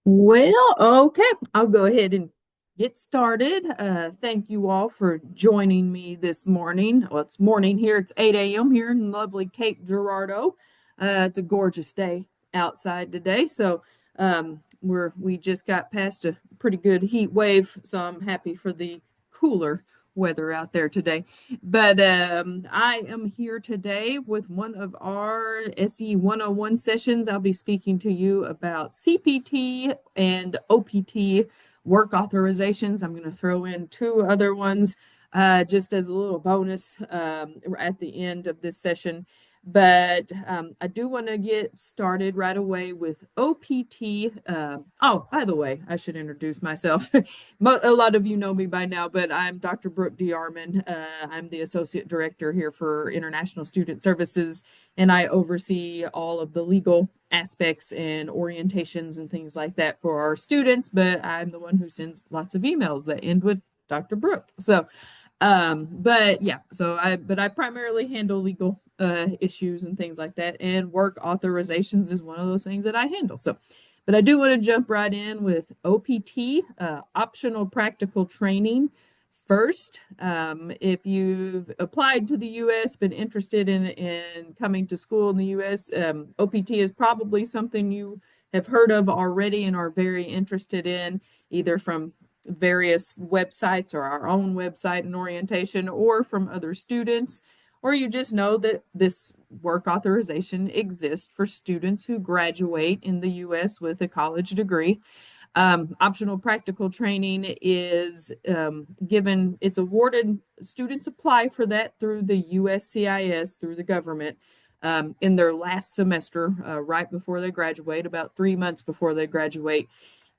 Well, okay, I'll go ahead and get started. Thank you all for joining me this morning. Well, it's morning here. It's 8 a.m. here in lovely Cape Girardeau. It's a gorgeous day outside today. We just got past a pretty good heat wave, so I'm happy for the cooler weather out there today. But I am here today with one of our SE 101 sessions. I'll be speaking to you about CPT and OPT work authorizations. I'm going to throw in two other ones just as a little bonus at the end of this session. But I do want to get started right away with OPT. Oh, by the way, I should introduce myself. A lot of you know me by now, but I'm Dr. Brooke D. Armon. I'm the Associate Director here for International Student Services, and I oversee all of the legal aspects and orientations and things like that for our students, but I'm the one who sends lots of emails that end with Dr. Brooke. But I primarily handle legal issues and things like that, and work authorizations is one of those things that I handle. But I do want to jump right in with OPT, optional practical training. First, if you've applied to the U.S., been interested in coming to school in the U.S., OPT is probably something you have heard of already and are very interested in, either from various websites or our own website and orientation, or from other students, or you just know that this work authorization exists for students who graduate in the U.S. with a college degree. Optional practical training is given, it's awarded, students apply for that through the USCIS, through the government, in their last semester, right before they graduate, about 3 months before they graduate.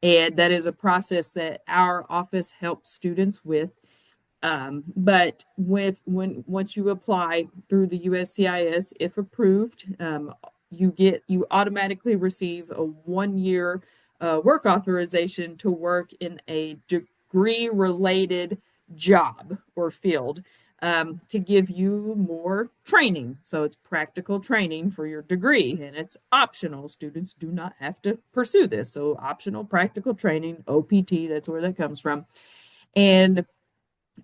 And that is a process that our office helps students with. But once you apply through the USCIS, if approved, you automatically receive a 1 year work authorization to work in a degree related job or field, to give you more training. So it's practical training for your degree, and it's optional. Students do not have to pursue this. So optional practical training, OPT, that's where that comes from. And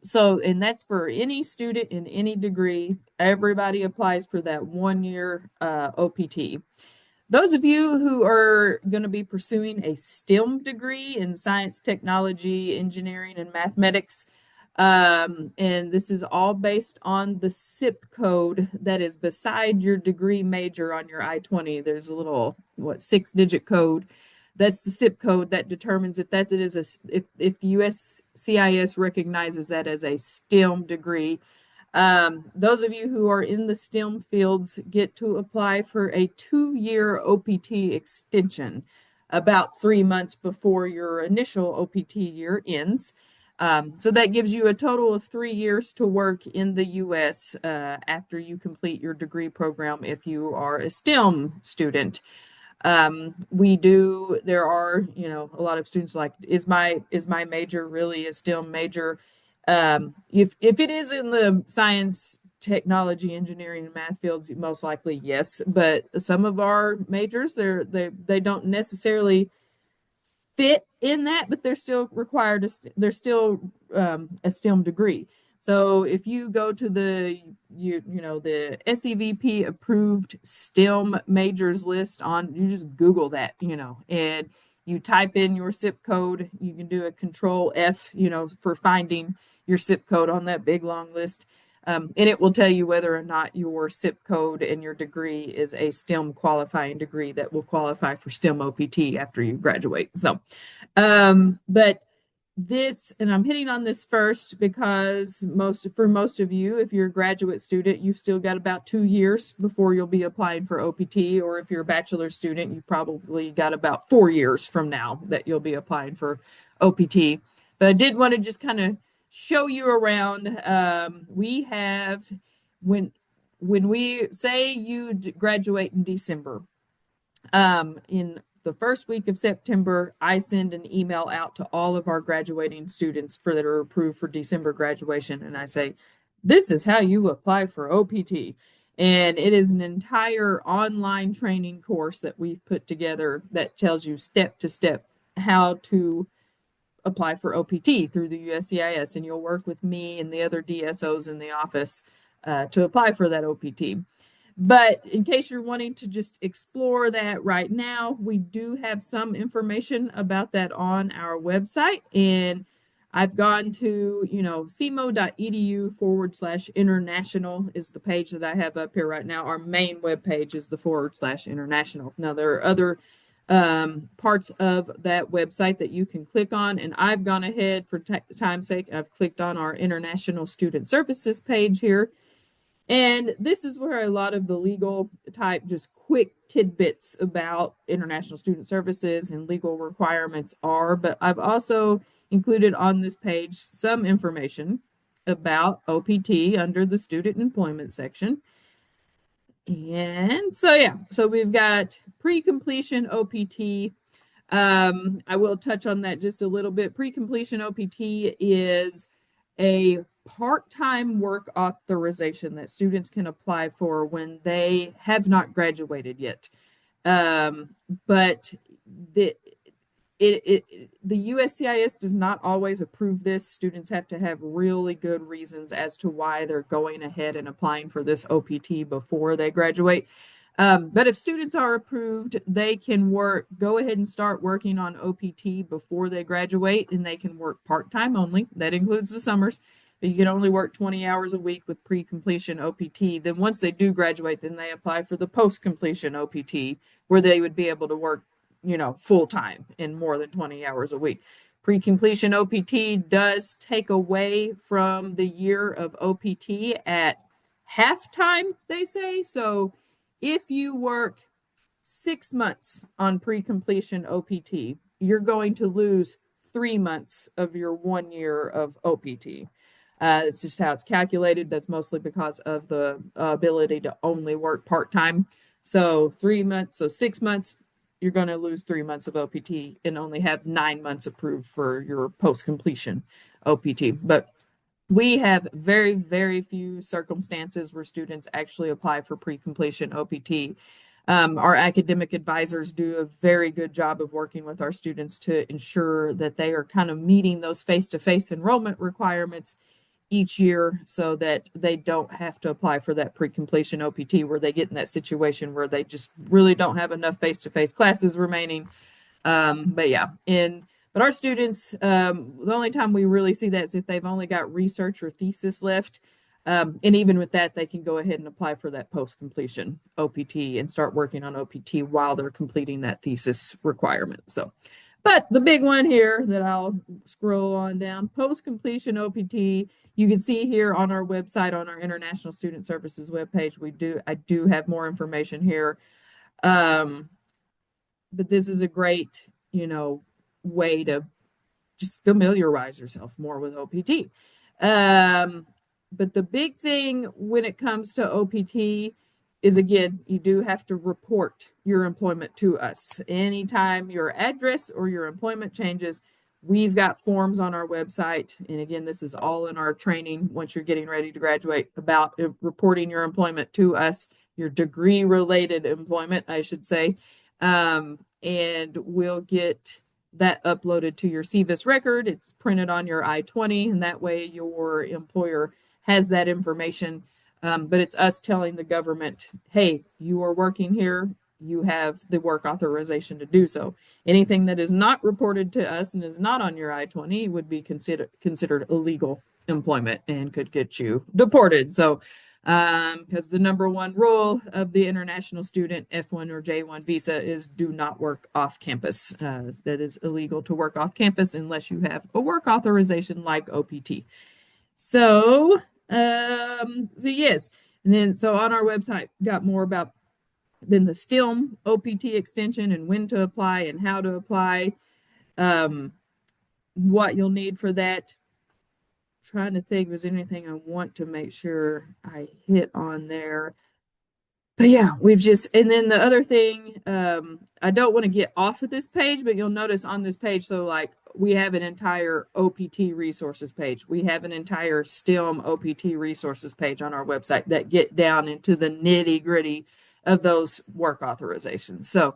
that's for any student in any degree. Everybody applies for that 1 year OPT. Those of you who are going to be pursuing a STEM degree in science, technology, engineering, and mathematics, and this is all based on the SIP code that is beside your degree major on your I-20. There's a little, 6-digit code. That's the SIP code that determines if that is if the USCIS recognizes that as a STEM degree. Those of you who are in the STEM fields get to apply for a 2 year OPT extension about 3 months before your initial OPT year ends. So that gives you a total of 3 years to work in the US after you complete your degree program if you are a STEM student. There are, a lot of students like, is my major really a STEM major? If it is in the science, technology, engineering, and math fields, most likely yes. But some of our majors, they don't necessarily fit in that, but they're still required. They're still a STEM degree. So if you go to the SEVP approved STEM majors list on, you just Google that, and you type in your SIP code. You can do a control F, for finding your SIP code on that big long list. And it will tell you whether or not your SIP code and your degree is a STEM qualifying degree that will qualify for STEM OPT after you graduate. But this, and I'm hitting on this first because for most of you, if you're a graduate student, you've still got about 2 years before you'll be applying for OPT, or if you're a bachelor student, you've probably got about 4 years from now that you'll be applying for OPT. But I did want to just kind of show you around. We have when we say you graduate in December, in the first week of September, I send an email out to all of our graduating students that are approved for December graduation, and I say, "This is how you apply for OPT." And it is an entire online training course that we've put together that tells you step to step how to apply for OPT through the USCIS, and you'll work with me and the other DSOs in the office to apply for that OPT. But in case you're wanting to just explore that right now, we do have some information about that on our website. And I've gone to, SEMO.edu/international is the page that I have up here right now. Our main web page is the /international. Now, there are other parts of that website that you can click on. And I've gone ahead for time's sake, I've clicked on our International Student Services page here. And this is where a lot of the legal type, just quick tidbits about international student services and legal requirements are. But I've also included on this page some information about OPT under the student employment section. And so, yeah, so we've got pre-completion OPT. I will touch on that just a little bit. Pre-completion OPT is a part-time work authorization that students can apply for when they have not graduated yet. But the USCIS does not always approve this. Students have to have really good reasons as to why they're going ahead and applying for this OPT before they graduate. But if students are approved, they can go ahead and start working on OPT before they graduate, and they can work part-time only. That includes the summers, but you can only work 20 hours a week with pre-completion OPT. Then once they do graduate, then they apply for the post-completion OPT, where they would be able to work, full-time in more than 20 hours a week. Pre-completion OPT does take away from the year of OPT at halftime, they say. So if you work 6 months on pre-completion OPT, you're going to lose 3 months of your 1 year of OPT. It's just how it's calculated. That's mostly because of the ability to only work part-time. So 3 months, so 6 months, you're going to lose 3 months of OPT and only have 9 months approved for your post-completion OPT. But we have very, very few circumstances where students actually apply for pre-completion OPT. Our academic advisors do a very good job of working with our students to ensure that they are kind of meeting those face-to-face enrollment requirements each year so that they don't have to apply for that pre-completion OPT where they get in that situation where they just really don't have enough face-to-face classes remaining. But our students, the only time we really see that is if they've only got research or thesis left. And even with that, they can go ahead and apply for that post-completion OPT and start working on OPT while they're completing that thesis requirement. But the big one here that I'll scroll on down, post-completion OPT, you can see here on our website, on our International Student Services webpage, I do have more information here. But this is a great, way to just familiarize yourself more with OPT. But the big thing when it comes to OPT is, again, you do have to report your employment to us. Anytime your address or your employment changes, we've got forms on our website. And again, this is all in our training once you're getting ready to graduate about reporting your employment to us, your degree-related employment, I should say. And we'll get that uploaded to your CVIS record. It's printed on your I-20, and that way your employer has that information. But it's us telling the government, hey, you are working here, you have the work authorization to do so. Anything that is not reported to us and is not on your I-20 would be considered illegal employment and could get you deported. So because the number one rule of the international student F1 or J1 visa is do not work off campus. That is illegal to work off campus unless you have a work authorization like OPT. So yes, and then so on our website, got more about then the STEM OPT extension and when to apply and how to apply, what you'll need for that. Trying to think if there's anything I want to make sure I hit on there. But yeah, and then the other thing, I don't want to get off of this page, but you'll notice on this page, so like we have an entire OPT resources page. We have an entire STEM OPT resources page on our website that get down into the nitty gritty of those work authorizations. So,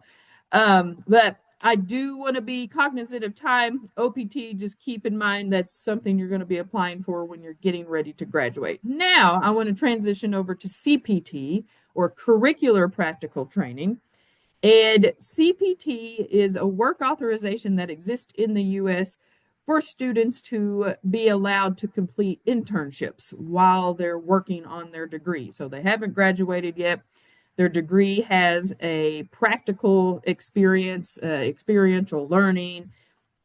but I do want to be cognizant of time. OPT, just keep in mind that's something you're going to be applying for when you're getting ready to graduate. Now, I want to transition over to CPT, or curricular practical training. And CPT is a work authorization that exists in the US for students to be allowed to complete internships while they're working on their degree. So they haven't graduated yet. Their degree has a practical experience, experiential learning,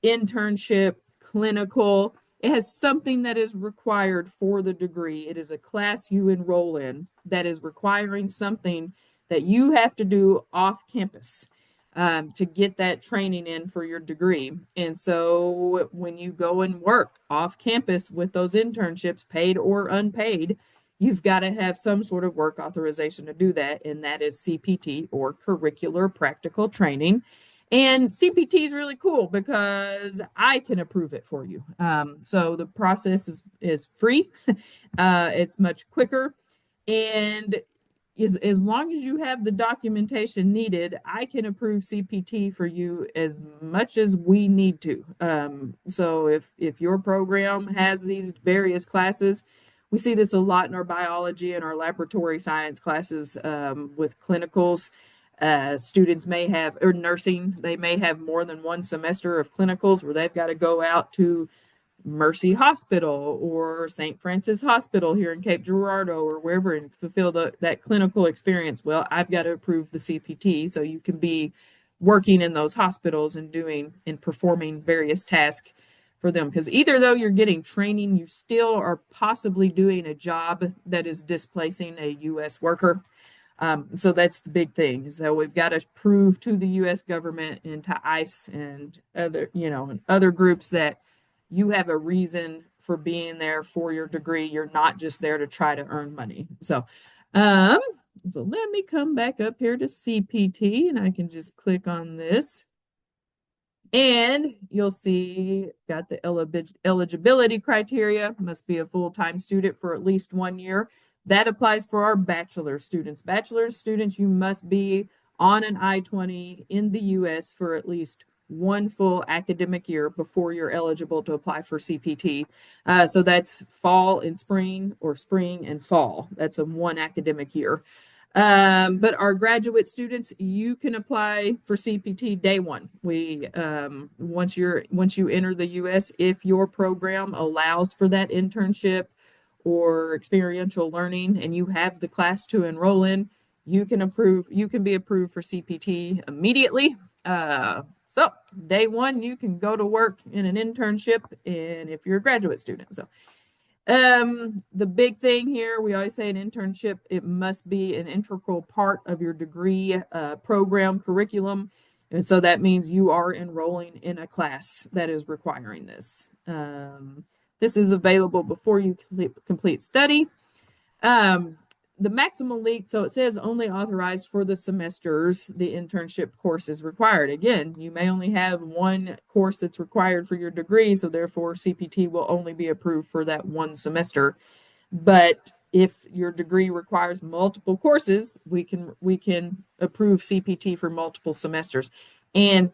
internship, clinical. It has something that is required for the degree. It is a class you enroll in that is requiring something that you have to do off campus to get that training in for your degree. And so when you go and work off campus with those internships, paid or unpaid, you've got to have some sort of work authorization to do that. And that is CPT, or curricular practical training. And CPT is really cool because I can approve it for you. So the process is free. It's much quicker. And as long as you have the documentation needed, I can approve CPT for you as much as we need to. So if your program has these various classes, we see this a lot in our biology and our laboratory science classes with clinicals. Students may have, or nursing, they may have more than one semester of clinicals where they've got to go out to Mercy Hospital or St. Francis Hospital here in Cape Girardeau or wherever and fulfill that clinical experience. Well, I've got to approve the CPT so you can be working in those hospitals and doing and performing various tasks for them. Because either though you're getting training, you still are possibly doing a job that is displacing a U.S. worker. So that's the big thing. So we've got to prove to the U.S. government and to ICE and other, and other groups that you have a reason for being there for your degree. You're not just there to try to earn money. Um, so let me come back up here to CPT and I can just click on this. And you'll see got the eligibility criteria, must be a full-time student for at least 1 year. That applies for our bachelor students. Bachelor students, you must be on an I-20 in the US for at least one full academic year before you're eligible to apply for CPT. So that's fall and spring, or spring and fall. That's a one academic year. But our graduate students, you can apply for CPT day one. Once you enter the U.S., if your program allows for that internship or experiential learning, and you have the class to enroll in, you can be approved for CPT immediately. So day one, you can go to work in an internship, and if you're a graduate student, the big thing here, we always say an internship, it must be an integral part of your degree program curriculum. And so that means you are enrolling in a class that is requiring this. This is available before you complete study. The maximum length, so it says only authorized for the semesters the internship course is required. Again, you may only have one course that's required for your degree, so therefore CPT will only be approved for that one semester. But if your degree requires multiple courses, we can approve CPT for multiple semesters. And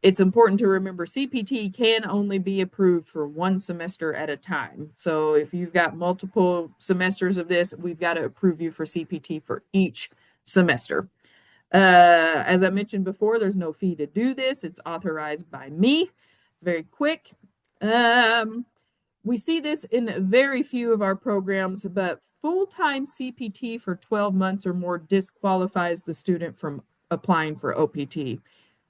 it's important to remember CPT can only be approved for one semester at a time. So if you've got multiple semesters of this, we've got to approve you for CPT for each semester. As I mentioned before, there's no fee to do this. It's authorized by me. It's very quick. We see this in very few of our programs, but full-time CPT for 12 months or more disqualifies the student from applying for OPT.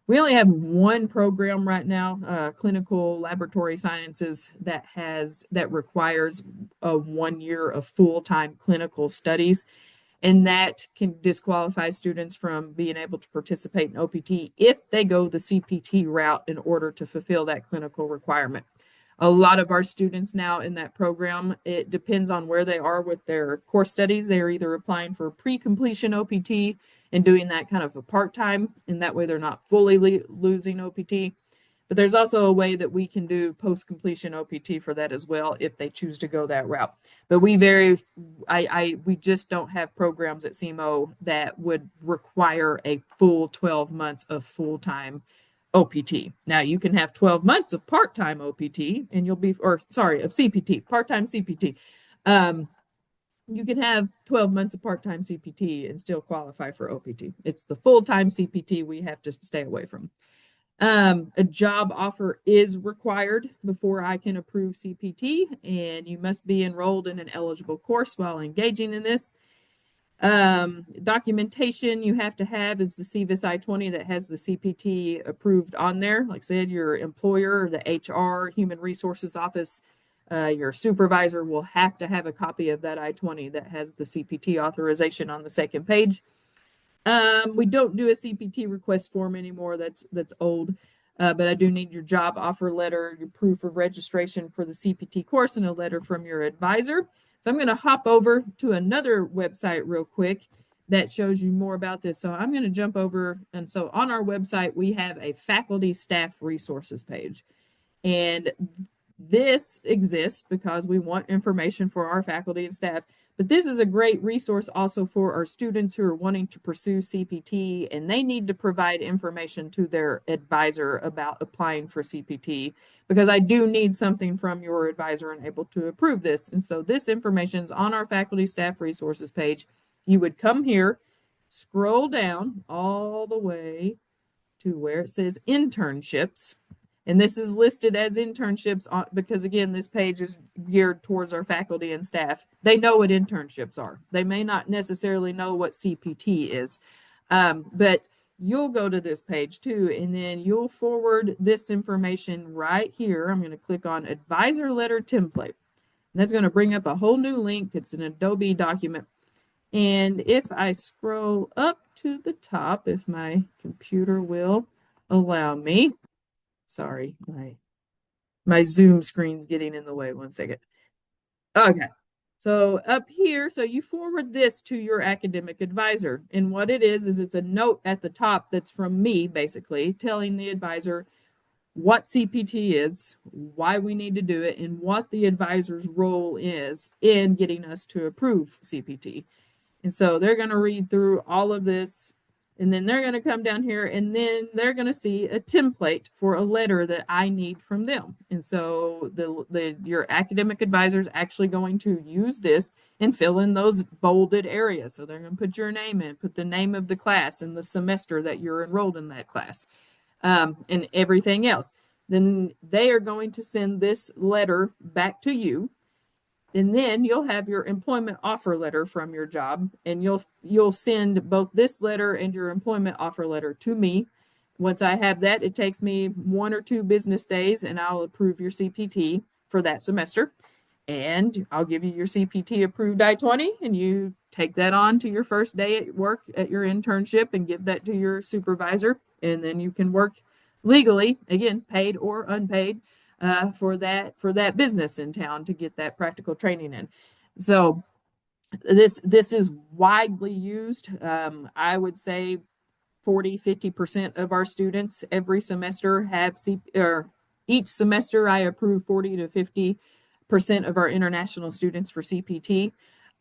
We only have one program right now, clinical laboratory sciences, that requires a 1 year of full-time clinical studies, and that can disqualify students from being able to participate in OPT if they go the CPT route in order to fulfill that clinical requirement. A lot of our students now in that program, it depends on where they are with their course studies. They are either applying for pre-completion OPT and doing that kind of a part-time, and that way they're not fully losing OPT. But there's also a way that we can do post-completion OPT for that as well if they choose to go that route. But we just don't have programs at SEMO that would require a full 12 months of full-time OPT. Now you can have 12 months of part-time OPT and you'll be, or sorry, of CPT, part-time CPT. Um, you can have 12 months of part-time CPT and still qualify for OPT. It's the full-time CPT we have to stay away from. A job offer is required before I can approve CPT, and you must be enrolled in an eligible course while engaging in this. Documentation you have to have is the CVIS I-20 that has the CPT approved on there. Like I said, your employer, the HR, Human Resources Office, your supervisor will have to have a copy of that I-20 that has the CPT authorization on the second page. We don't do a CPT request form anymore. That's old. But I do need your job offer letter, your proof of registration for the CPT course, and a letter from your advisor. So I'm going to hop over to another website real quick that shows you more about this. So I'm going to jump over. And so on our website, we have a faculty staff resources page. And this exists because we want information for our faculty and staff. But this is a great resource also for our students who are wanting to pursue CPT and they need to provide information to their advisor about applying for CPT because I do need something from your advisor and able to approve this. And so this information is on our faculty staff resources page. You would come here, scroll down all the way to where it says internships. And this is listed as internships because, again, this page is geared towards our faculty and staff. They know what internships are. They may not necessarily know what CPT is, but you'll go to this page too, and then you'll forward this information right here. I'm going to click on Advisor Letter Template. And that's going to bring up a whole new link. It's an Adobe document. And if I scroll up to the top, if my computer will allow me, sorry, my Zoom screen's getting in the way. 1 second. Okay. So up here, so you forward this to your academic advisor. And what it is it's a note at the top that's from me, basically, telling the advisor what CPT is, why we need to do it, and what the advisor's role is in getting us to approve CPT. And so they're going to read through all of this, and then they're going to come down here, and then they're going to see a template for a letter that I need from them. And so your academic advisor is actually going to use this and fill in those bolded areas. So they're going to put your name in, put the name of the class and the semester that you're enrolled in that class, and everything else. Then they are going to send this letter back to you. And then you'll have your employment offer letter from your job, and you'll send both this letter and your employment offer letter to me. Once I have that, it takes me 1 or 2 business days, and I'll approve your CPT for that semester. And I'll give you your CPT approved I-20, and you take that on to your first day at work at your internship and give that to your supervisor. And then you can work legally, again, paid or unpaid, for that business in town to get that practical training in. So this is widely used. I would say 40-50% of our students every semester have or each semester I approve 40 to 50% of our international students for CPT.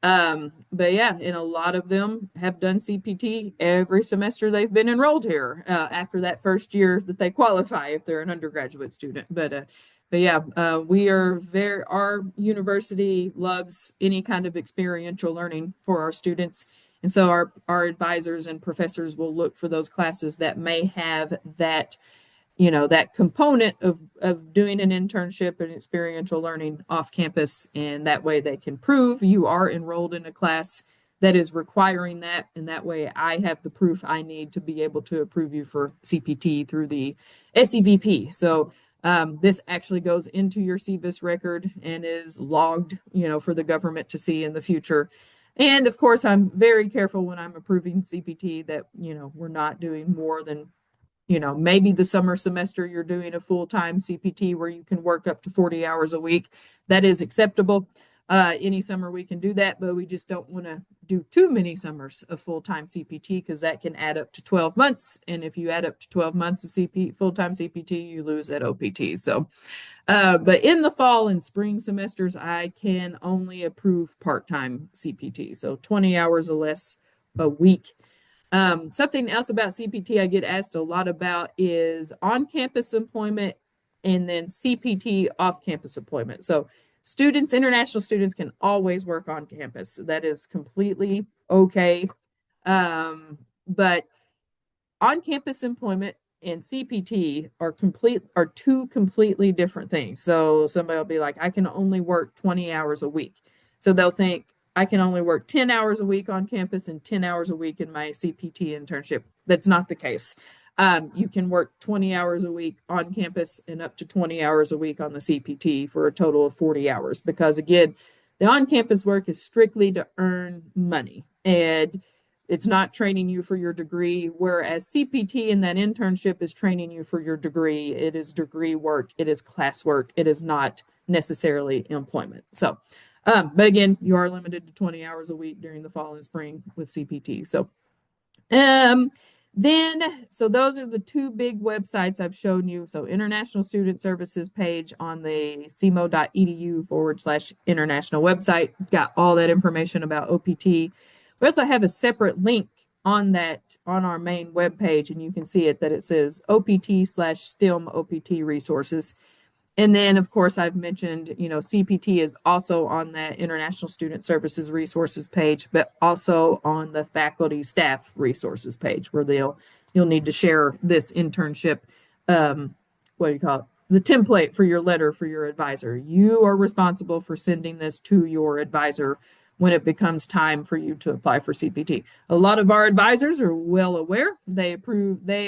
But yeah, and a lot of them have done CPT every semester they've been enrolled here after that first year that they qualify if they're an undergraduate student. But yeah, our university loves any kind of experiential learning for our students. And so our advisors and professors will look for those classes that may have that, that component of doing an internship and experiential learning off campus. And that way they can prove you are enrolled in a class that is requiring that. And that way I have the proof I need to be able to approve you for CPT through the SEVP. So this actually goes into your CVIS record and is logged, for the government to see in the future. And of course, I'm very careful when I'm approving CPT that, we're not doing more than, maybe the summer semester you're doing a full-time CPT where you can work up to 40 hours a week. That is acceptable. Any summer we can do that, but we just don't want to do too many summers of full-time CPT because that can add up to 12 months. And if you add up to 12 months of full-time CPT, you lose that OPT. So, but in the fall and spring semesters, I can only approve part-time CPT. So 20 hours or less a week. Something else about CPT I get asked a lot about is on-campus employment and then CPT off-campus employment. So students, international students can always work on campus. That is completely okay. But on-campus employment and CPT are two completely different things. So somebody will be like, I can only work 20 hours a week. So they'll think I can only work 10 hours a week on campus and 10 hours a week in my CPT internship. That's not the case. You can work 20 hours a week on campus and up to 20 hours a week on the CPT for a total of 40 hours. Because again, the on campus work is strictly to earn money. And it's not training you for your degree, whereas CPT in that internship is training you for your degree. It is degree work, it is class work, it is not necessarily employment. So, but again, you are limited to 20 hours a week during the fall and spring with CPT. So, um, so those are the two big websites I've shown you. So, International Student Services page on the SEMO.edu/international website got all that information about OPT. We also have a separate link on our main web page, and you can see it that it says OPT/STEM OPT resources. And then, of course, I've mentioned, CPT is also on that International Student Services resources page, but also on the faculty staff resources page where you'll need to share this internship, what do you call it? The template for your letter for your advisor. You are responsible for sending this to your advisor when it becomes time for you to apply for CPT. A lot of our advisors are well aware. They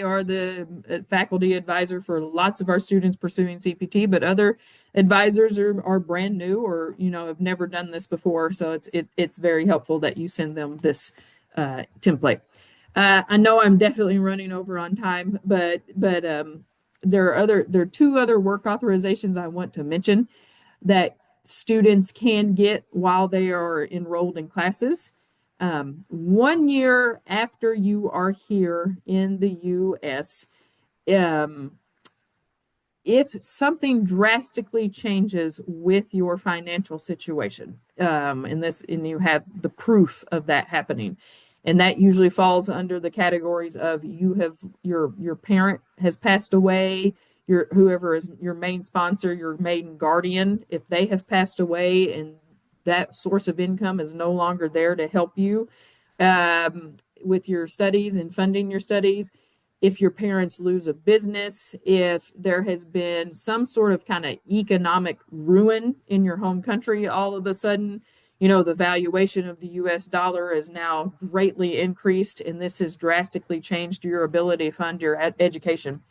are the faculty advisor for lots of our students pursuing CPT, but other advisors are brand new or, have never done this before. So it's very helpful that you send them this template. I know I'm definitely running over on time, but there are two other work authorizations I want to mention that students can get while they are enrolled in classes. 1 year after you are here in the US, um, if something drastically changes with your financial situation, and you have the proof of that happening, and that usually falls under the categories of your parent has passed away, whoever is your main sponsor, your main guardian, if they have passed away and that source of income is no longer there to help you with your studies and funding your studies, if your parents lose a business, if there has been some sort of kind of economic ruin in your home country all of a sudden, the valuation of the US dollar is now greatly increased, and this has drastically changed your ability to fund your education.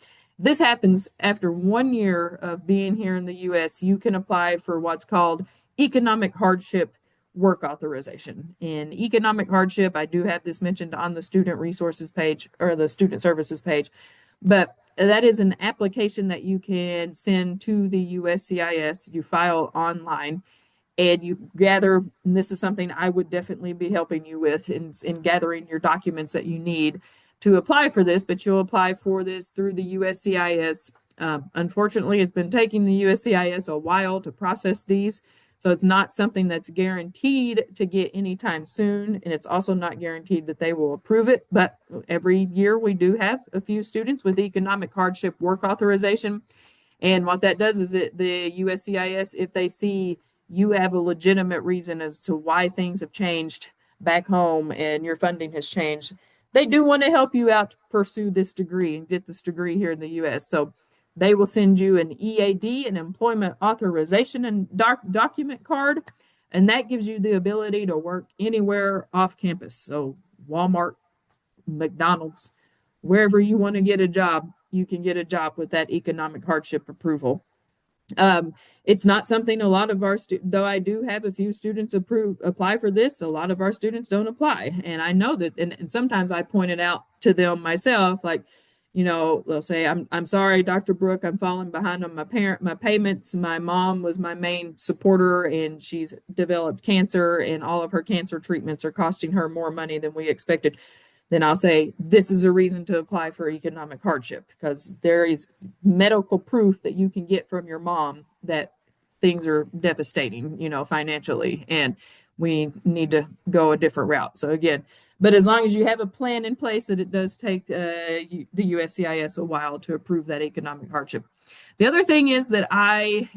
This happens after 1 year of being here in the US, you can apply for what's called economic hardship work authorization. In economic hardship, I do have this mentioned on the student resources page or the student services page, but that is an application that you can send to the USCIS. You file online and you gather, and this is something I would definitely be helping you with in gathering your documents that you need to apply for this, but you'll apply for this through the USCIS. Unfortunately, it's been taking the USCIS a while to process these. So it's not something that's guaranteed to get anytime soon. And it's also not guaranteed that they will approve it. But every year we do have a few students with economic hardship work authorization. And what that does is the USCIS, if they see you have a legitimate reason as to why things have changed back home and your funding has changed, they do want to help you out to pursue this degree and get this degree here in the US. So they will send you an EAD, an employment authorization and document card, and that gives you the ability to work anywhere off campus. So Walmart, McDonald's, wherever you want to get a job, you can get a job with that economic hardship approval. It's not something a lot of our though I do have a few students apply for this, a lot of our students don't apply. And I know that, and sometimes I point it out to them myself, like, they'll say, I'm sorry, Dr. Brooke, I'm falling behind on my payments. My mom was my main supporter and she's developed cancer and all of her cancer treatments are costing her more money than we expected. Then I'll say, this is a reason to apply for economic hardship because there is medical proof that you can get from your mom that things are devastating, financially, and we need to go a different route. So again, But as long as you have a plan in place, that it does take the USCIS a while to approve that economic hardship. The other thing is that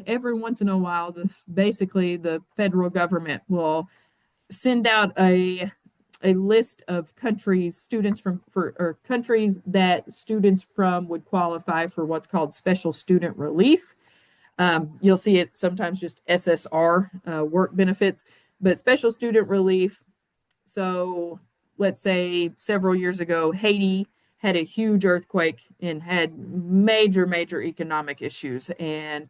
every once in a while, basically the federal government will send out a list of countries students from for or countries that students from would qualify for what's called special student relief. You'll see it sometimes just SSR, work benefits, but special student relief. So let's say several years ago, Haiti had a huge earthquake and had major economic issues, and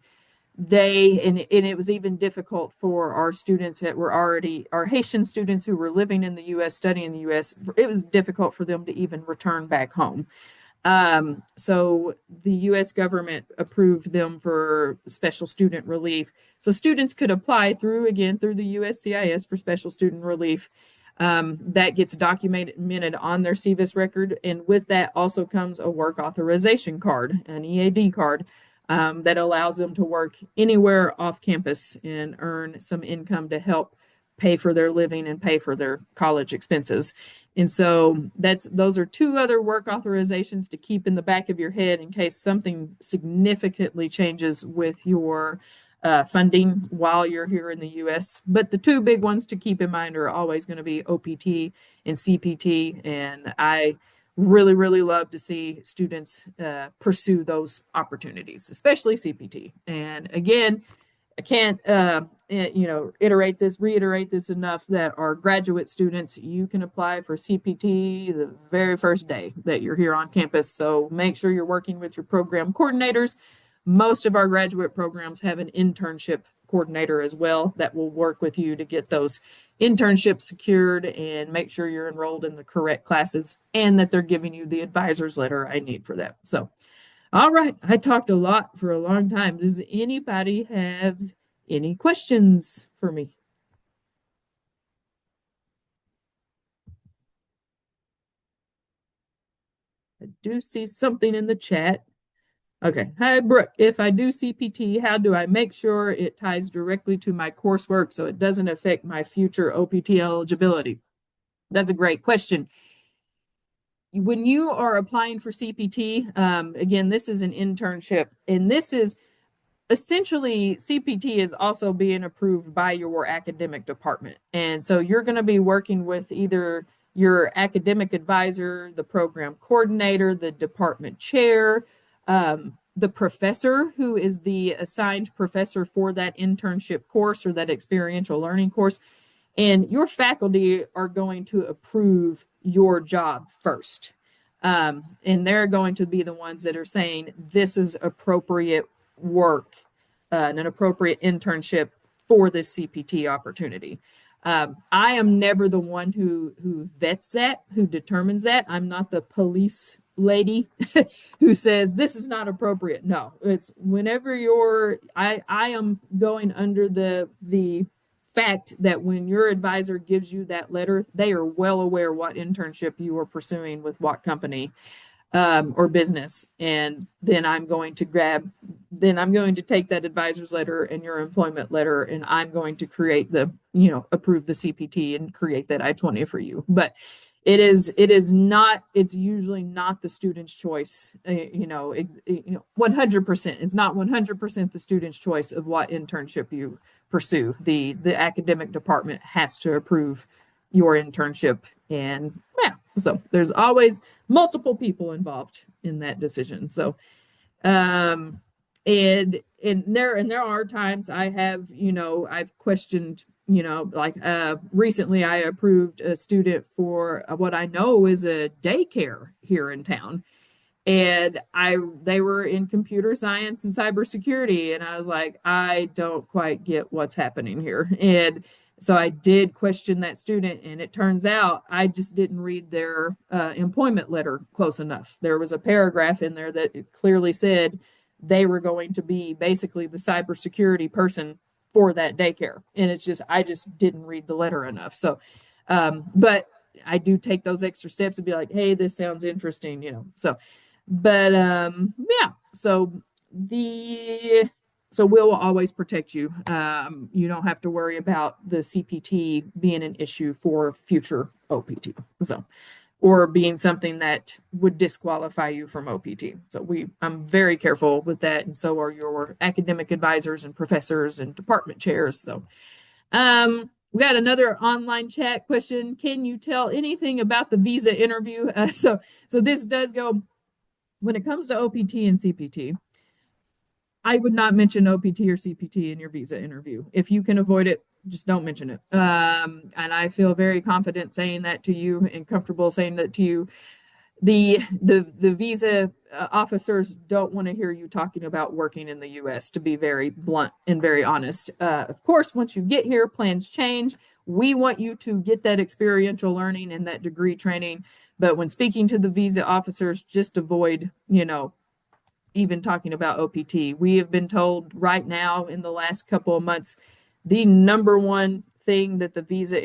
and it was even difficult for our students that were already our Haitian students who were living in the US, studying in the US. It was difficult for them to even return back home. So the US government approved them for special student relief. So students could apply through the USCIS for special student relief. That gets documented on their CVIS record. And with that also comes a work authorization card, an EAD card, that allows them to work anywhere off campus and earn some income to help pay for their living and pay for their college expenses. And so those are two other work authorizations to keep in the back of your head in case something significantly changes with your funding while you're here in the US. But the two big ones to keep in mind are always going to be OPT and CPT. And I really love to see students pursue those opportunities, especially CPT. And again, I can't reiterate this enough that our graduate students, you can apply for CPT the very first day that you're here on campus. So make sure you're working with your program coordinators. Most of our graduate programs have an internship coordinator as well that will work with you to get those internships secured and make sure you're enrolled in the correct classes and that they're giving you the advisor's letter I need for that. So, all right, I talked a lot for a long time. Does anybody have any questions for me? I do see something in the chat. Okay. Hi, Brooke. If I do CPT, how do I make sure it ties directly to my coursework so it doesn't affect my future OPT eligibility? That's a great question. When you are applying for CPT, again, this is an internship, and this is essentially CPT is also being approved by your academic department. And so you're going to be working with either your academic advisor, the program coordinator, the department chair, the professor who is the assigned professor for that internship course or that experiential learning course. And your faculty are going to approve your job first. And they're going to be the ones that are saying this is appropriate work, an appropriate internship for this CPT opportunity. I am never the one who vets that, who determines that. I'm not the police lady who says this is not appropriate. No, it's whenever I am going under the fact that when your advisor gives you that letter, they are well aware what internship you are pursuing with what company or business. And then I'm going to take that advisor's letter and your employment letter, and I'm going to approve the CPT and create that I-20 for you. But it's usually not the student's choice, 100%. It's not 100% the student's choice of what internship you pursue. The academic department has to approve your internship. And yeah, so there's always multiple people involved in that decision. So um and there are times I've questioned, like recently I approved a student for what I know is a daycare here in town, and they were in computer science and cybersecurity, and I was like, I don't quite get what's happening here. And so I did question that student, and it turns out I just didn't read their employment letter close enough. There was a paragraph in there that clearly said they were going to be basically the cybersecurity person for that daycare, and I just didn't read the letter enough. So but I do take those extra steps and be like, hey, this sounds interesting. So but yeah, so the So we'll always protect you. You don't have to worry about the CPT being an issue for future OPT. So, or being something that would disqualify you from OPT. So I'm very careful with that, and so are your academic advisors and professors and department chairs. So, we got another online chat question. Can you tell anything about the visa interview? So this does go when it comes to OPT and CPT. I would not mention OPT or CPT in your visa interview. If you can avoid it, just don't mention it. And I feel very confident saying that to you and comfortable saying that to you. The visa officers don't want to hear you talking about working in the U.S., to be very blunt and very honest. Of course, once you get here, plans change. We want you to get that experiential learning and that degree training. But when speaking to the visa officers, just avoid, even talking about OPT. We have been told right now in the last couple of months, the number one thing that the visa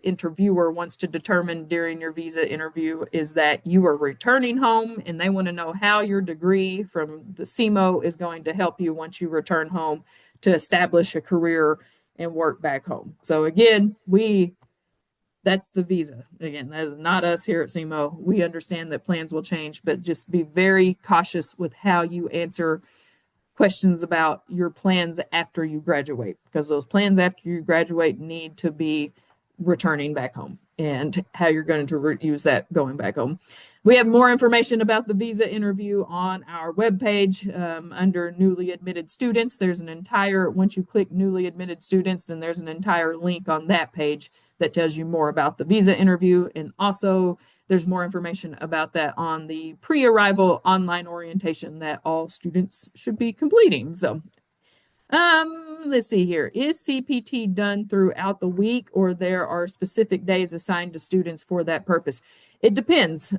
interviewer wants to determine during your visa interview is that you are returning home, and they want to know how your degree from the SEMO is going to help you once you return home to establish a career and work back home. So again, that's the visa. Again, that is not us here at SEMO. We understand that plans will change, but just be very cautious with how you answer questions about your plans after you graduate, because those plans after you graduate need to be returning back home and how you're going to use that going back home. We have more information about the visa interview on our webpage under newly admitted students. There's once you click newly admitted students, then there's an entire link on that page that tells you more about the visa interview. And also there's more information about that on the pre-arrival online orientation that all students should be completing. So let's see here. Is CPT done throughout the week, or there are specific days assigned to students for that purpose? It depends.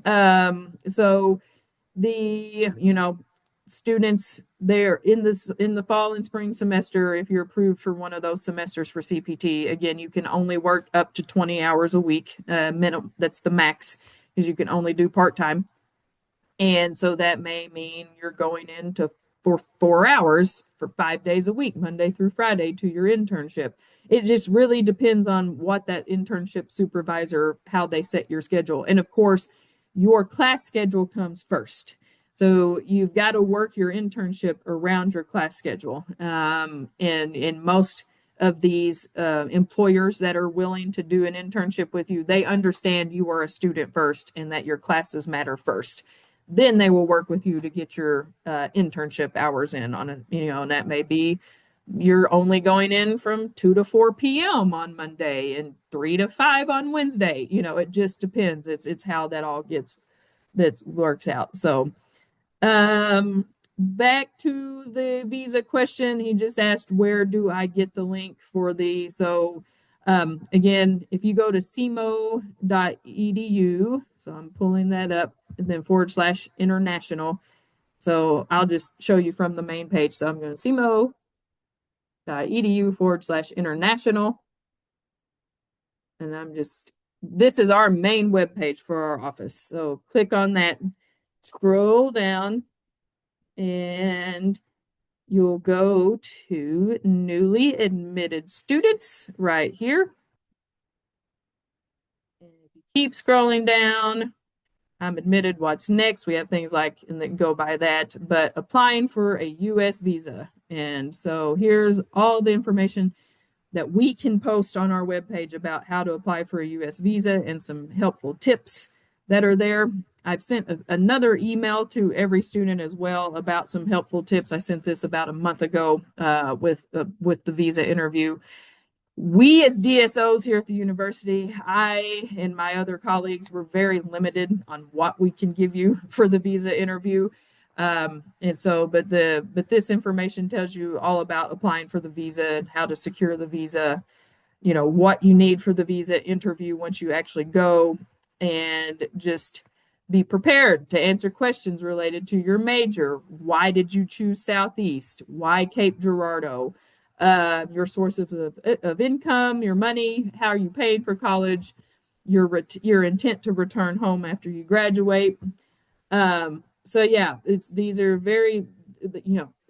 So students they're in the fall and spring semester, if you're approved for one of those semesters for CPT, again, you can only work up to 20 hours a week. Minimum, that's the max, because you can only do part-time. And so that may mean you're going into for 4 hours for 5 days a week, Monday through Friday, to your internship. It just really depends on what that internship supervisor, how they set your schedule. And of course, your class schedule comes first. So you've got to work your internship around your class schedule. And in most of these employers that are willing to do an internship with you, they understand you are a student first and that your classes matter first. Then they will work with you to get your internship hours in on and that may be you're only going in from 2 to 4 p.m. on Monday and 3 to 5 on Wednesday. It just depends. It's how that all works out. So back to the visa question. He just asked, where do I get the link for so again, if you go to SEMO.edu, so I'm pulling that up, and then /international. So I'll just show you from the main page. So I'm going to SEMO.edu /international. And this is our main web page for our office. So click on that, scroll down, and you'll go to newly admitted students right here. And if you keep scrolling down, I'm admitted, what's next? We have things like, and then go by that, but applying for a U.S. visa. And so here's all the information that we can post on our webpage about how to apply for a U.S. visa and some helpful tips that are there. I've sent another email to every student as well about some helpful tips. I sent this about a month ago with the visa interview. We as DSOs here at the university, I and my other colleagues, were very limited on what we can give you for the visa interview. But this information tells you all about applying for the visa, how to secure the visa, what you need for the visa interview once you actually go, and just be prepared to answer questions related to your major. Why did you choose Southeast? Why Cape Girardeau? Your source of income, your money, how are you paying for college, your intent to return home after you graduate. So yeah, these are very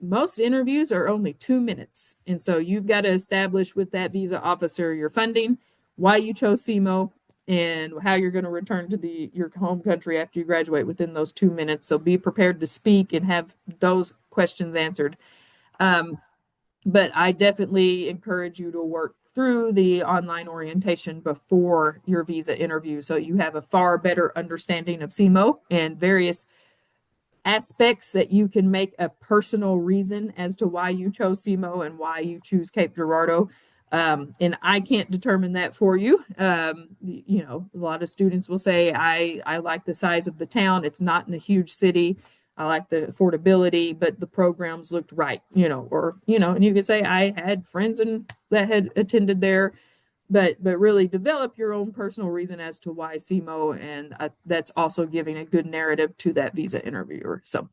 most interviews are only 2 minutes. And so you've got to establish with that visa officer your funding, why you chose SEMO, and how you're going to return to your home country after you graduate within those 2 minutes. So be prepared to speak and have those questions answered. But I definitely encourage you to work through the online orientation before your visa interview so you have a far better understanding of SEMO and various aspects that you can make a personal reason as to why you chose SEMO and why you choose Cape Girardeau. And I can't determine that for you. A lot of students will say, I like the size of the town. It's not in a huge city. I like the affordability, but the programs looked right, and you could say, I had friends that had attended there, but really develop your own personal reason as to why SEMO, and that's also giving a good narrative to that visa interviewer. So,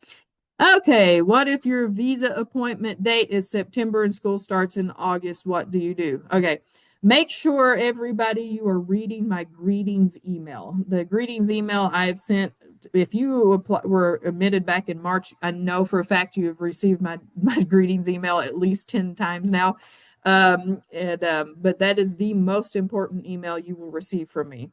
okay, what if your visa appointment date is September and school starts in August? What do you do? Okay, make sure everybody you are reading my greetings email. The greetings email I've sent. If you were admitted back in March, I know for a fact you have received my greetings email at least 10 times now. But that is the most important email you will receive from me.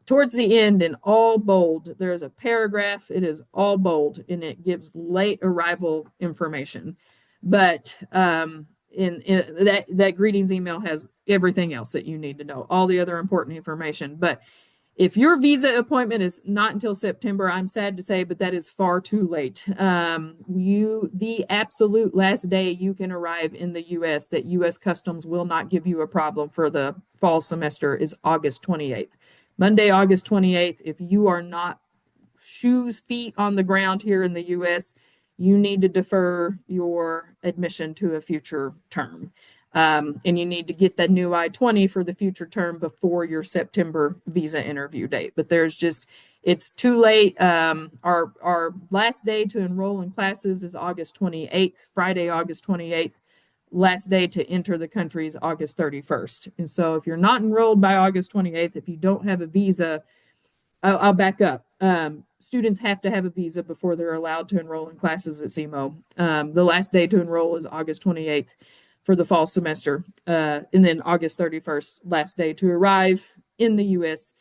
Towards the end, in all bold, there's a paragraph. It is all bold, and it gives late arrival information. But in that greetings email has everything else that you need to know, all the other important information. But if your visa appointment is not until September, I'm sad to say, but that is far too late. The absolute last day you can arrive in the U.S. that U.S. Customs will not give you a problem for the fall semester is August 28th. Monday, August 28th. If you are not feet on the ground here in the U.S., you need to defer your admission to a future term. And you need to get that new I-20 for the future term before your September visa interview date. But it's too late. Our last day to enroll in classes is August 28th, Friday, August 28th. Last day to enter the country is August 31st. And so if you're not enrolled by August 28th, if you don't have a visa, I'll back up. Students have to have a visa before they're allowed to enroll in classes at SEMO. The last day to enroll is August 28th for the fall semester, and then August 31st, last day to arrive in the U.S.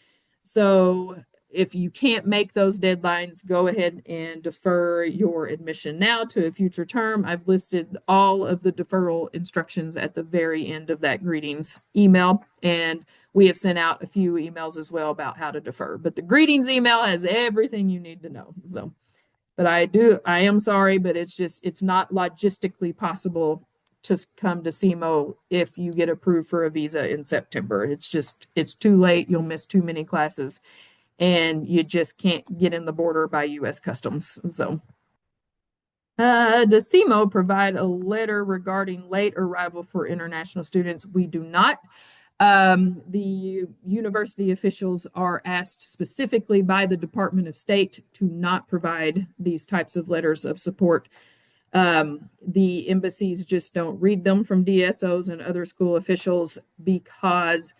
So if you can't make those deadlines, go ahead and defer your admission now to a future term. I've listed all of the deferral instructions at the very end of that greetings email, and we have sent out a few emails as well about how to defer. But the greetings email has everything you need to know. So, but I am sorry, but it's not logistically possible to come to SEMO if you get approved for a visa in September. It's too late. You'll miss too many classes, and you just can't get in the border by U.S. Customs. So, does SEMO provide a letter regarding late arrival for international students? We do not. The university officials are asked specifically by the Department of State to not provide these types of letters of support. The embassies just don't read them from DSOs and other school officials because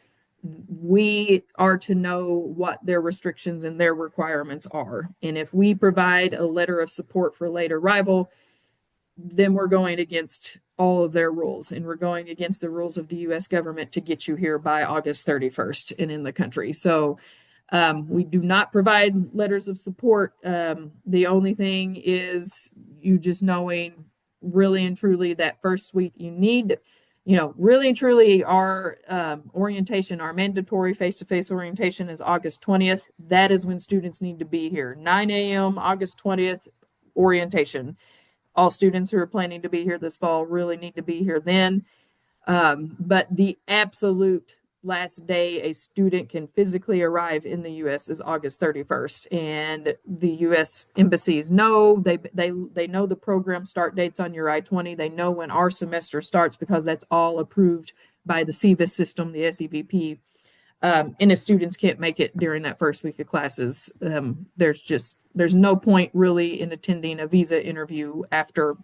we are to know what their restrictions and their requirements are. And if we provide a letter of support for late arrival, then we're going against all of their rules, and we're going against the rules of the U.S. government to get you here by August 31st and in the country. So we do not provide letters of support. The only thing is you just knowing really and truly that first week you need, really and truly our orientation, our mandatory face-to-face orientation is August 20th. That is when students need to be here. 9 a.m. August 20th orientation. All students who are planning to be here this fall really need to be here then. But the absolute last day a student can physically arrive in the U.S. is August 31st. And the U.S. embassies know, they know the program start dates on your I-20. They know when our semester starts because that's all approved by the CVIS system, the SEVP. And if students can't make it during that first week of classes, there's no point really in attending a visa interview after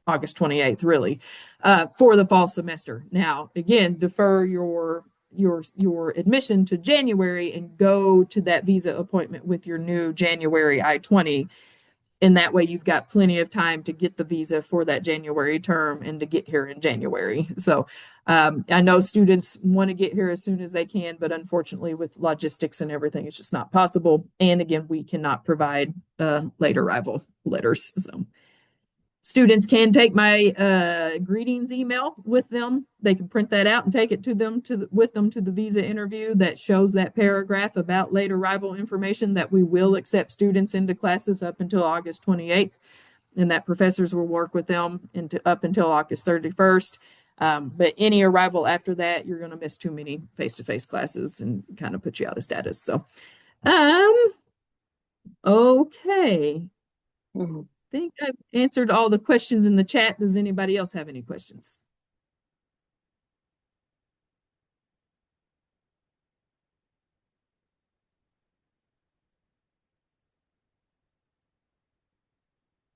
August 28th, really, for the fall semester. Now, again, defer your admission to January and go to that visa appointment with your new January I-20 And that way you've got plenty of time to get the visa for that January term and to get here in January. So I know students want to get here as soon as they can, but unfortunately with logistics and everything, it's just not possible. And again, we cannot provide late arrival letters. So students can take my greetings email with them. They can print that out and take it to them with them to the visa interview that shows that paragraph about late arrival information that we will accept students into classes up until August 28th, and that professors will work with them up until August 31st. But any arrival after that, you're going to miss too many face-to-face classes and kind of put you out of status. So, okay. I think I've answered all the questions in the chat. Does anybody else have any questions?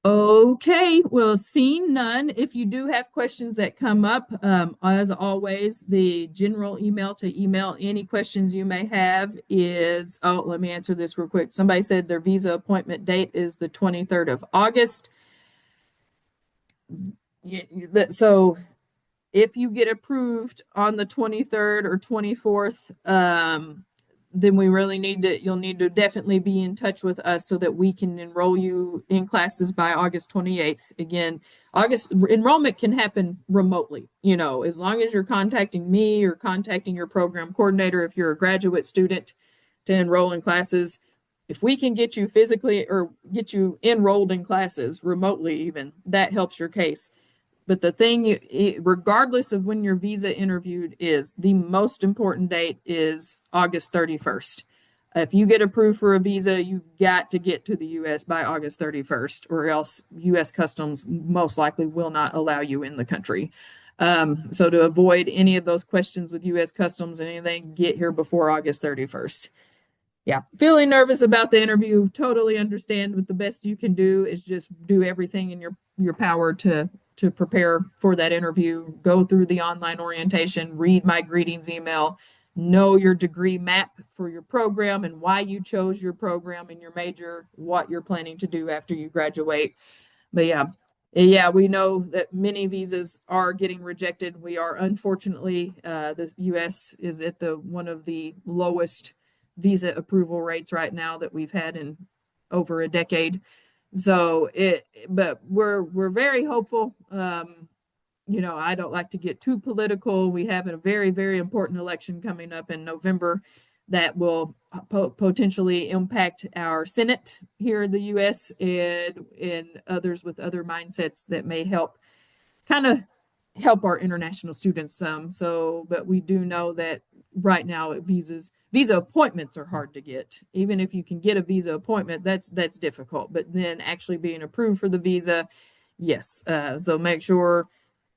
Okay, well, seeing none, if you do have questions that come up, as always, the general email to email any questions you may have is, oh, let me answer this real quick. Somebody said their visa appointment date is the 23rd of August. So if you get approved on the 23rd or 24th, then we really you'll need to definitely be in touch with us so that we can enroll you in classes by August 28th. Again, August enrollment can happen remotely, as long as you're contacting me or contacting your program coordinator if you're a graduate student to enroll in classes. If we can get you physically or get you enrolled in classes remotely, even that helps your case. But the thing, regardless of when your visa interviewed is, the most important date is August 31st. If you get approved for a visa, you've got to get to the U.S. by August 31st, or else U.S. Customs most likely will not allow you in the country. So to avoid any of those questions with U.S. Customs and anything, get here before August 31st. Yeah, feeling nervous about the interview, totally understand, but the best you can do is just do everything in your power to prepare for that interview. Go through the online orientation, read my greetings email, know your degree map for your program and why you chose your program and your major, what you're planning to do after you graduate. But yeah, we know that many visas are getting rejected. We are unfortunately, the U.S. is at one of the lowest visa approval rates right now that we've had in over a decade. So but we're very hopeful. I don't like to get too political. We have a very, very important election coming up in November that will potentially impact our Senate here in the U.S. and others with other mindsets that may kind of help our international students some. So, but we do know that right now visa appointments are hard to get. Even if you can get a visa appointment, that's difficult. But then actually being approved for the visa, yes. So make sure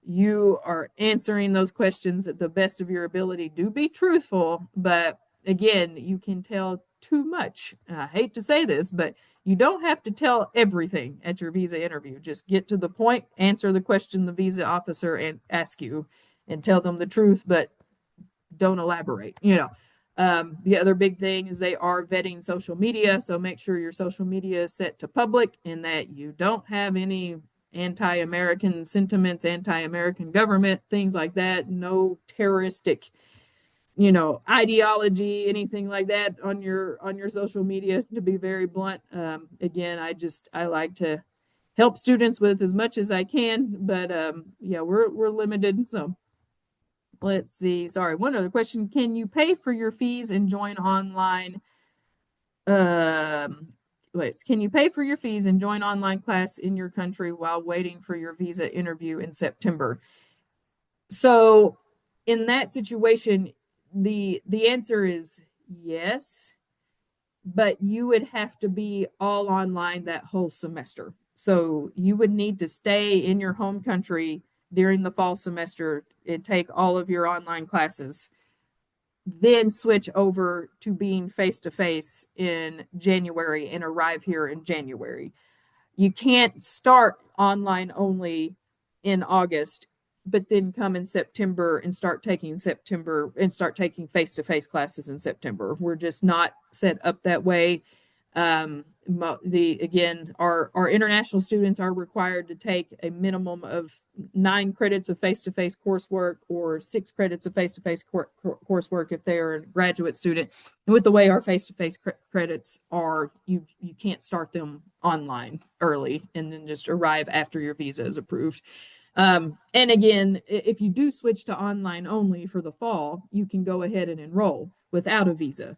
you are answering those questions at the best of your ability. Do be truthful, but again, you can tell too much. I hate to say this, but you don't have to tell everything at your visa interview. Just get to the point, answer the question the visa officer and ask you, and tell them the truth, but don't elaborate. The other big thing is they are vetting social media, so make sure your social media is set to public and that you don't have any anti-American sentiments, anti-American government, things like that. No terroristic, ideology, anything like that on your social media. To be very blunt, again, I like to help students with as much as I can, but yeah, we're limited. So let's see. Sorry, one other question: can you pay for your fees and join online? Can you pay for your fees and join online class in your country while waiting for your visa interview in September? So, in that situation, the answer is yes, but you would have to be all online that whole semester. So you would need to stay in your home country during the fall semester and take all of your online classes, then switch over to being face to face in January and arrive here in January. You can't start online only in August, but then come in September and start taking face to face classes in September. We're just not set up that way. Again, our international students are required to take a minimum of 9 credits of face-to-face coursework or 6 credits of face-to-face coursework if they are a graduate student. And with the way our face-to-face credits are, you can't start them online early and then just arrive after your visa is approved. And again, if you do switch to online only for the fall, you can go ahead and enroll without a visa.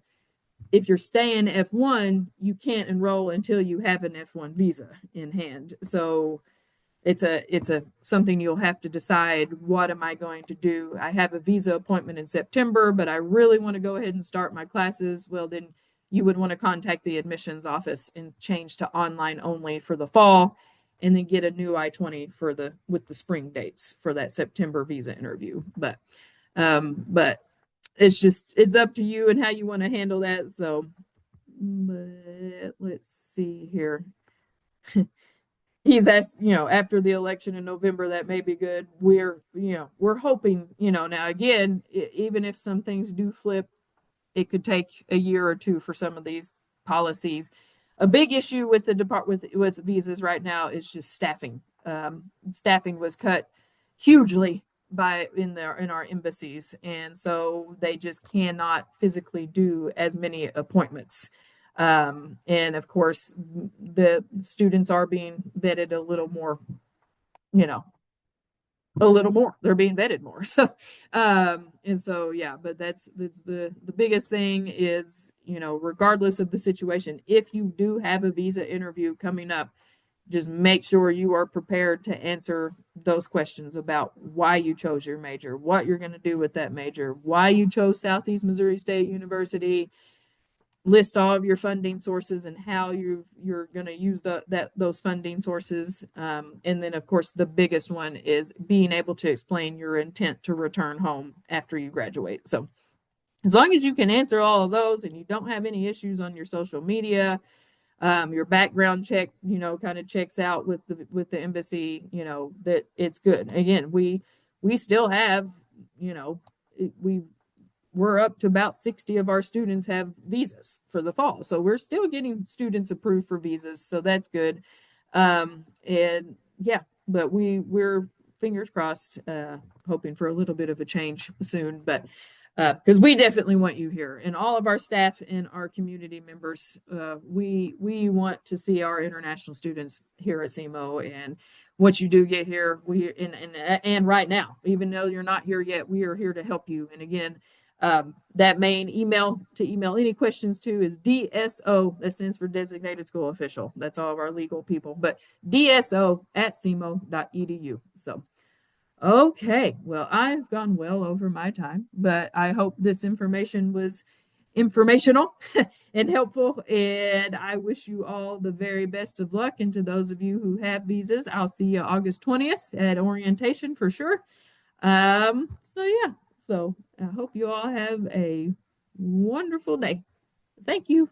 If you're staying F1, you can't enroll until you have an F1 visa in hand. So it's a something you'll have to decide, what am I going to do? I have a visa appointment in September, but I really want to go ahead and start my classes. Well, then you would want to contact the admissions office and change to online only for the fall, and then get a new I-20 for the with the spring dates for that September visa interview. But it's up to you and how you want to handle that. So, but let's see here. He's asked, after the election in November, that may be good. We're hoping, now again, even if some things do flip, it could take a year or two for some of these policies. A big issue with the with visas right now is just staffing. Staffing was cut hugely in our embassies, and so they just cannot physically do as many appointments. And of course, the students are being vetted a little more, you know, a little more. They're being vetted more. So, and so, yeah, but that's the biggest thing is, regardless of the situation, if you do have a visa interview coming up, just make sure you are prepared to answer those questions about why you chose your major, what you're going to do with that major, why you chose Southeast Missouri State University. List all of your funding sources and how you're going to use those funding sources. And then, of course, the biggest one is being able to explain your intent to return home after you graduate. So as long as you can answer all of those and you don't have any issues on your social media, your background check, kind of checks out with the embassy, that it's good. Again, we still have, we're up to about 60 of our students have visas for the fall. So we're still getting students approved for visas. So that's good. And yeah, but we're fingers crossed, hoping for a little bit of a change soon. But because we definitely want you here, and all of our staff and our community members, we want to see our international students here at SEMO. And once you do get here, and right now, even though you're not here yet, we are here to help you. And again, that main email to email any questions to is DSO, that stands for Designated School Official. That's all of our legal people, but DSO@SEMO.edu. So, okay, well, I've gone well over my time, but I hope this information was informational and helpful. And I wish you all the very best of luck. And to those of you who have visas, I'll see you August 20th at orientation for sure. So yeah, so I hope you all have a wonderful day. Thank you.